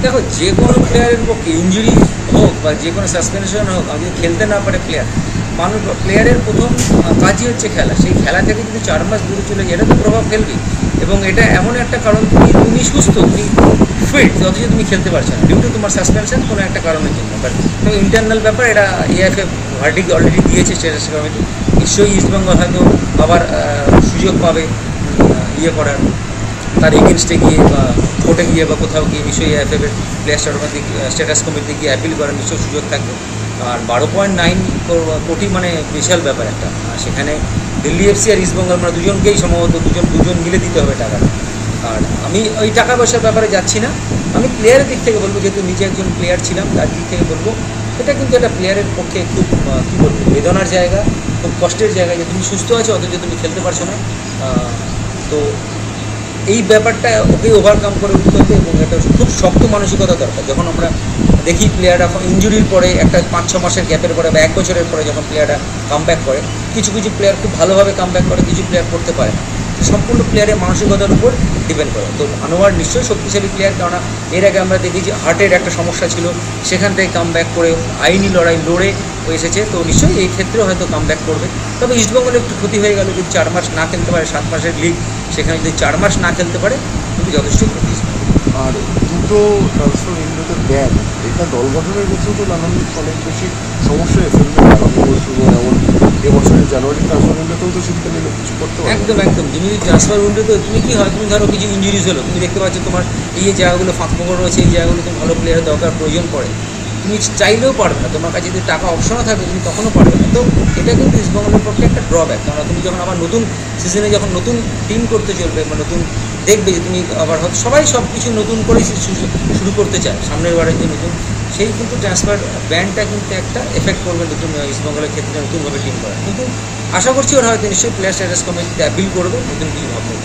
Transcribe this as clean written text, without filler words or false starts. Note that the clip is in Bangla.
দেখো, যে কোনো প্লেয়ারের পক্ষে ইঞ্জুরি হোক বা যে কোনো সাসপেনশন হোক, যদি খেলতে না পারে প্লেয়ারের প্রথম কাজই হচ্ছে খেলা। সেই খেলা থেকে যদি 4 মাস দূরে চলে যায়, এটা তো প্রভাব ফেলবে। এবং এটা এমন একটা কারণ, তুমি সুস্থ, তুমি ফিট, অথচ তুমি খেলতে পারছো না ডিউ টু তোমার সাসপেনশন কোনো একটা কারণের জন্য। বাট ইন্টারনাল ব্যাপার, এটা এএফএ ভার্ডিক্ট অলরেডি দিয়েছে স্টেটাস কমিটি। নিশ্চয়ই ইস্টবেঙ্গল হয়তো আবার সুযোগ পাবে ইয়ে করার, তার এগেনস্টে গিয়ে বা কোর্টে গিয়ে বা কোথাও গিয়ে নিশ্চয়ই এএফএফ এর প্লেয়ার স্ট্যাটাস কমিটি গিয়ে অ্যাপিল করার নিশ্চয়ই সুযোগ থাকবে। আর 12.9 কোটি মানে বিশাল ব্যাপার একটা। সেখানে দিল্লি এফসি আর ইস্টবেঙ্গল মানে দুজনকেই সম্ভবত দুজন মিলে দিতে হবে টাকাটা। আর আমি ওই টাকা পয়সার ব্যাপারে যাচ্ছি না, আমি প্লেয়ারের দিক থেকে বলবো, যেহেতু নিজে একজন প্লেয়ার ছিলাম, তার দিক থেকে বলবো এটা কিন্তু একটা প্লেয়ারের পক্ষে খুব কী বলবো, বেদনার জায়গা, খুব কষ্টের জায়গা যে তুমি সুস্থ আছো অথচ তুমি খেলতে পারছো না। তো এই ব্যাপারটা ওকে ওভারকাম করে উঠতে হবে এবং এটা খুব শক্ত মানসিকতা দরকার। যখন আমরা দেখি প্লেয়াররা ইঞ্জুরির পরে একটা 5-6 মাসের গ্যাপের পরে বা 1 বছরের পরে যখন প্লেয়াররা কামব্যাক করে, কিছু প্লেয়ার খুব ভালোভাবে কামব্যাক করে, কিছু প্লেয়ার করতে পারে না। সম্পূর্ণ প্লেয়ারের মানসিকতার উপর ডিপেন্ড করে। তো আনোয়ার নিশ্চয়ই শক্তিশালী প্লেয়ার, কেননা এর আগে আমরা দেখেছি হার্টের একটা সমস্যা ছিল, সেখান থেকে কামব্যাক করে আইনি লড়াই লড়ে এসেছে। তো নিশ্চয়ই এই ক্ষেত্রেও হয়তো কামব্যাক করবে। তবে ইস্টবেঙ্গলের একটু ক্ষতি হয়ে গেল, যদি 4 মাস না খেলতে পারে, 7 মাসের লিগ, সেখানে যদি 4 মাস না খেলতে পারে, কিন্তু যথেষ্টই ক্ষতি। আর দুটো ট্রান্সফার উইন্ডোতে ব্যান, এটা দল গঠনের ক্ষেত্রেও তো নানান অনেক বেশি সমস্যায় ফেলবে। আগামী বছর যেমন এবছরের জানুয়ারি ট্রান্সফার উইন্ডোতেও তো সিদ্ধান্ত নিলে কিছু করতে পারবে। একদম তুমি ট্রান্সফার উইন্ডোতে তুমি কী হয়, তুমি ধরো কিছু ইঞ্জুরিজ হলো, তুমি দেখতে পাচ্ছ তোমার এই জায়গাগুলো ফাঁকফোকর রয়েছে, এই জায়গাগুলো তুমি ভালো প্লেয়ারের দরকার প্রয়োজন পড়ে, তুমি চাইলেও পারবে না। তোমার কাছে যদি টাকা অপশনও থাকবে, তুমি তখনও পারবে না। তো এটা কিন্তু ইস্টবেঙ্গলের পক্ষে একটা ড্রব্যাক। কারণ তুমি যখন আবার নতুন সিজনে যখন নতুন টিম করতে চলবে বা নতুন দেখবে যে তুমি আবার হয়তো সবাই সব কিছু নতুন করেই শুরু করতে চায় সামনের বারের যে নতুন, সেই কিন্তু ট্রান্সফার ব্যানটা কিন্তু একটা এফেক্ট করবে নতুন ইস্টবেঙ্গলের ক্ষেত্রে নতুনভাবে টিম করা। কিন্তু আশা করছি ওরা হয়তো নিশ্চয়ই প্লেয়ার স্ট্যাটাস কমিটিতে অ্যাপিল করবে, নতুন কিছু ভাববে।